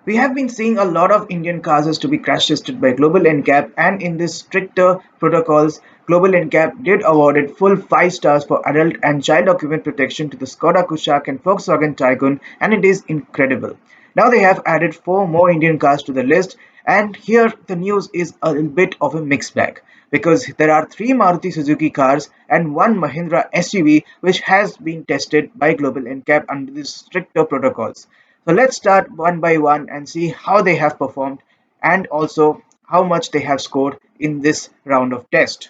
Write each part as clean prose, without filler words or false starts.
We have been seeing a lot of Indian cars to be crash tested by Global NCAP, and in this stricter protocols, Global NCAP did awarded full 5 stars for adult and child occupant protection to the Skoda Kushaq and Volkswagen Tiguan, and it is incredible. Now they have added 4 more Indian cars to the list, and here the news is a little bit of a mixed bag because there are 3 Maruti Suzuki cars and 1 Mahindra SUV which has been tested by Global NCAP under these stricter protocols. So let's start one by one and see how they have performed and also how much they have scored in this round of test.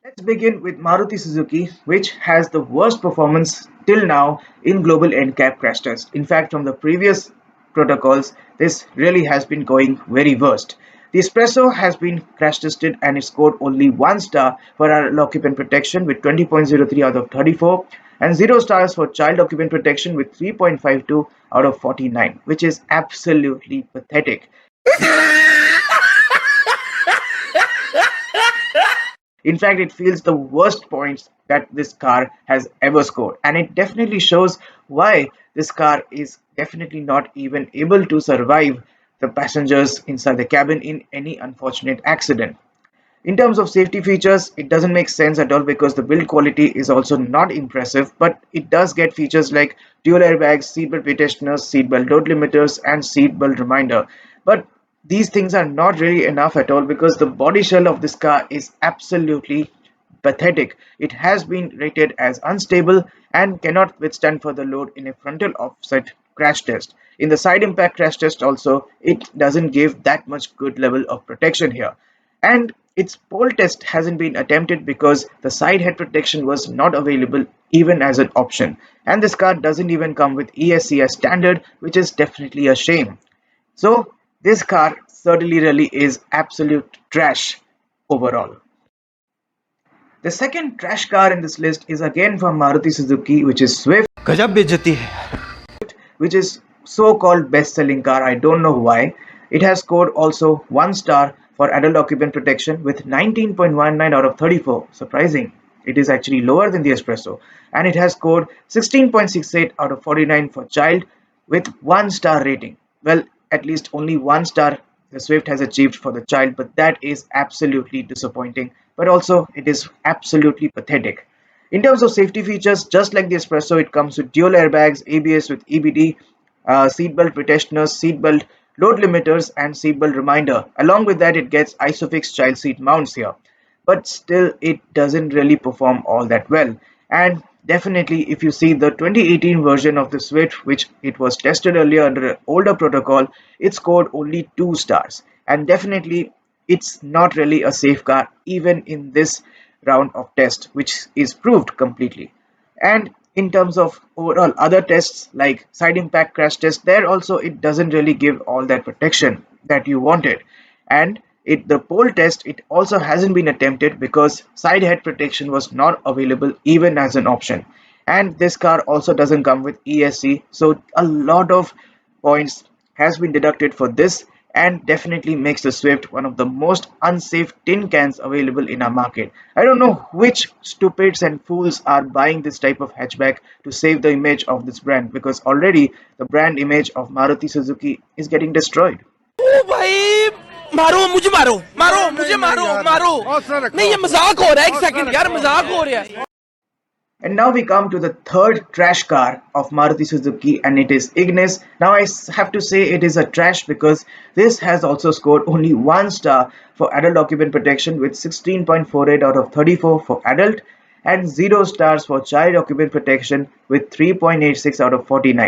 Let's begin with Maruti Suzuki, which has the worst performance till now in global NCAP crash test. In fact, from the previous protocols, this really has been going very worst. The Presso has been crash tested and it scored only 1 star for adult occupant protection with 20.03 out of 34 and 0 stars for child occupant protection with 3.52 out of 49, which is absolutely pathetic. In fact, it feels the worst points that this car has ever scored, and it definitely shows why this car is definitely not even able to survive the passengers inside the cabin in any unfortunate accident. In terms of safety features, it doesn't make sense at all because the build quality is also not impressive, but it does get features like dual airbags, seatbelt petitioners, seatbelt load limiters, and seatbelt reminder. But these things are not really enough at all because the body shell of this car is absolutely pathetic. It has been rated as unstable and cannot withstand further load in a frontal offset crash test. In the side impact crash test also, it doesn't give that much good level of protection here. And its pole test hasn't been attempted because the side head protection was not available even as an option. And this car doesn't even come with ESC as standard, which is definitely a shame. So this car certainly really is absolute trash overall. The second trash car in this list is again from Maruti Suzuki, which is Swift, गजब बेइज्जती है. which is so-called best-selling car. I don't know why. It has scored also 1 star for adult occupant protection with 19.19 out of 34. Surprising. It is actually lower than the Espresso. And it has scored 16.68 out of 49 for child with 1 star rating. Well, at least only 1 star the Swift has achieved for the child, but that is absolutely disappointing. But also, it is absolutely pathetic. In terms of safety features, just like the Espresso, it comes with dual airbags, ABS with EBD, seatbelt protectors, seatbelt load limiters, and seatbelt reminder. Along with that, it gets ISOFIX child seat mounts here. But still, it doesn't really perform all that well. And definitely, if you see the 2018 version of the Swift, which it was tested earlier under an older protocol, it scored only 2 stars. And definitely, it's not really a safe car, even in this round of test, which is proved completely. And in terms of overall other tests like side impact crash test, there also it doesn't really give all that protection that you wanted. And the pole test, it also hasn't been attempted because side head protection was not available even as an option. And this car also doesn't come with ESC, so a lot of points has been deducted for this and definitely makes the Swift one of the most unsafe tin cans available in our market. I don't know which stupids and fools are buying this type of hatchback to save the image of this brand because already the brand image of Maruti Suzuki is getting destroyed. ओ भाई, मारो मुझे, मारो मारो मुझे, मारो मारो. नहीं, ये मजाक हो रहा है. एक सेकंड यार, मजाक हो रहा है. And now we come to the third trash car of Maruti Suzuki, and it is Ignis. Now have to say it is a trash because this has also scored only 1 star for adult occupant protection with 16.48 out of 34 for adult and 0 stars for child occupant protection with 3.86 out of 49.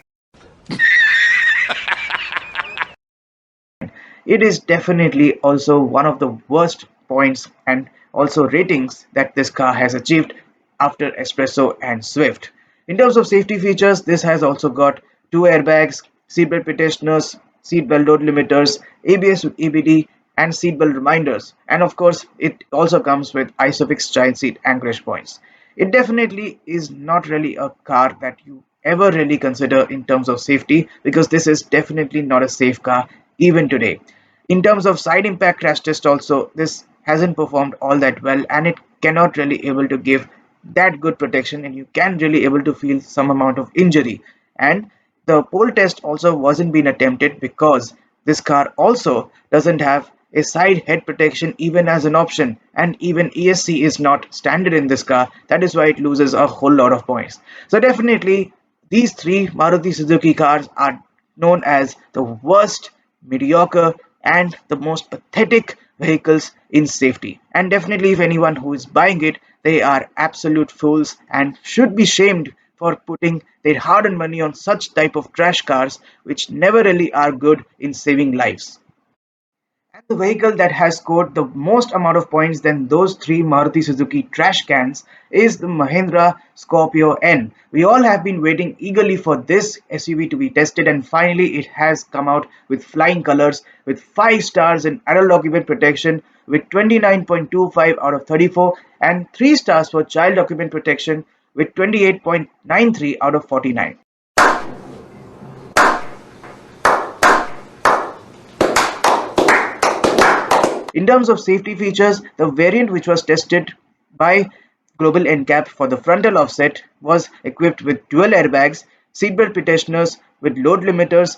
It is definitely also one of the worst points and also ratings that this car has achieved after Espresso and Swift. In terms of safety features, this has also got 2 airbags, seatbelt petitioners, seatbelt load limiters, ABS with EBD, and seatbelt reminders. And of course, it also comes with ISOFIX child seat anchorage points. It definitely is not really a car that you ever really consider in terms of safety because this is definitely not a safe car even today. In terms of side impact crash test also, this hasn't performed all that well and it cannot really able to give that good protection and you can really able to feel some amount of injury. And The pole test also wasn't been attempted because this car also doesn't have a side head protection even as an option, and even ESC is not standard in this car. That is why it loses a whole lot of points. So definitely these three Maruti Suzuki cars are known as the worst, mediocre, and the most pathetic vehicles in safety. And definitely, if anyone who is buying it, they are absolute fools and should be shamed for putting their hard-earned money on such type of trash cars, which never really are good in saving lives. And the vehicle that has scored the most amount of points than those three Maruti Suzuki trash cans is the Mahindra Scorpio N. We all have been waiting eagerly for this SUV to be tested, and finally it has come out with flying colors with 5 stars in adult occupant protection with 29.25 out of 34 and 3 stars for child occupant protection with 28.93 out of 49. In terms of safety features, the variant which was tested by Global NCAP for the frontal offset was equipped with dual airbags, seatbelt petitioners with load limiters,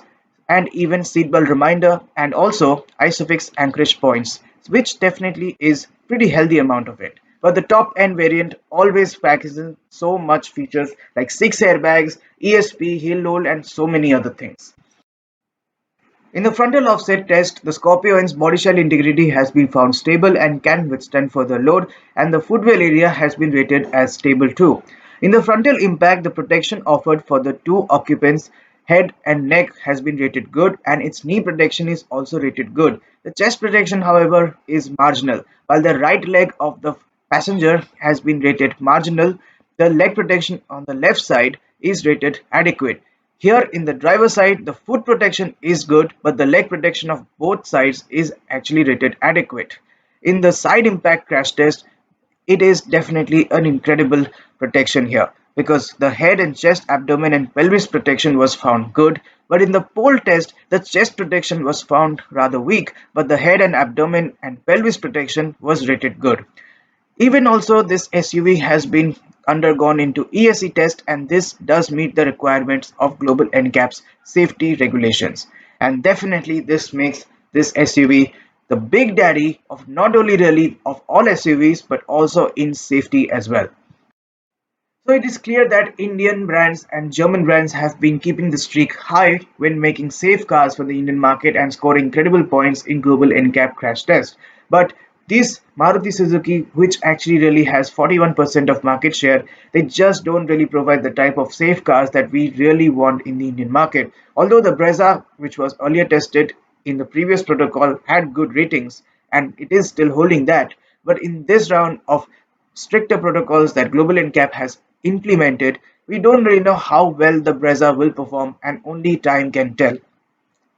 and even seatbelt reminder, and also isofix anchorage points, which definitely is pretty healthy amount of it. But the top end variant always packs in so much features like 6 airbags, ESP, hill hold, and so many other things. In the frontal offset test, the Scorpio N's body shell integrity has been found stable and can withstand further load, and the footwell area has been rated as stable too. In the frontal impact, the protection offered for the two occupants' head and neck has been rated good, and its knee protection is also rated good. The chest protection, however, is marginal. While the right leg of the passenger has been rated marginal, the leg protection on the left side is rated adequate. Here in the driver side, the foot protection is good, but the leg protection of both sides is actually rated adequate. In the side impact crash test, it is definitely an incredible protection here because the head and chest, abdomen, and pelvis protection was found good. But in the pole test, the chest protection was found rather weak, but the head and abdomen and pelvis protection was rated good. Even also, this SUV has been undergone into ESC test, and this does meet the requirements of Global NCAP's safety regulations. And definitely this makes this SUV the big daddy of not only really of all SUVs but also in safety as well. So it is clear that Indian brands and German brands have been keeping the streak high when making safe cars for the Indian market and scoring incredible points in Global NCAP crash test. But this Maruti Suzuki, which actually really has 41% of market share, they just don't really provide the type of safe cars that we really want in the Indian market. Although the Brezza, which was earlier tested in the previous protocol, had good ratings and it is still holding that. But in this round of stricter protocols that Global NCAP has implemented, we don't really know how well the Brezza will perform, and only time can tell.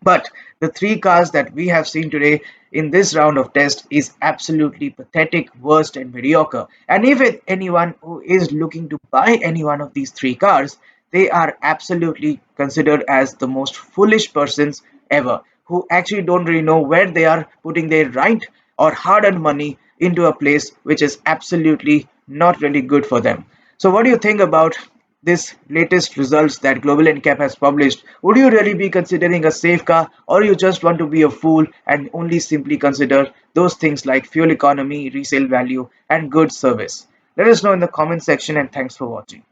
But the three cars that we have seen today in this round of test is absolutely pathetic, worst, and mediocre. And if anyone who is looking to buy any one of these three cars, they are absolutely considered as the most foolish persons ever, who actually don't really know where they are putting their right or hard-earned money into a place which is absolutely not really good for them. So, what do you think about this latest results that Global NCAP has published? Would you really be considering a safe car, or you just want to be a fool and only simply consider those things like fuel economy, resale value, and good service? Let us know in the comment section, and thanks for watching.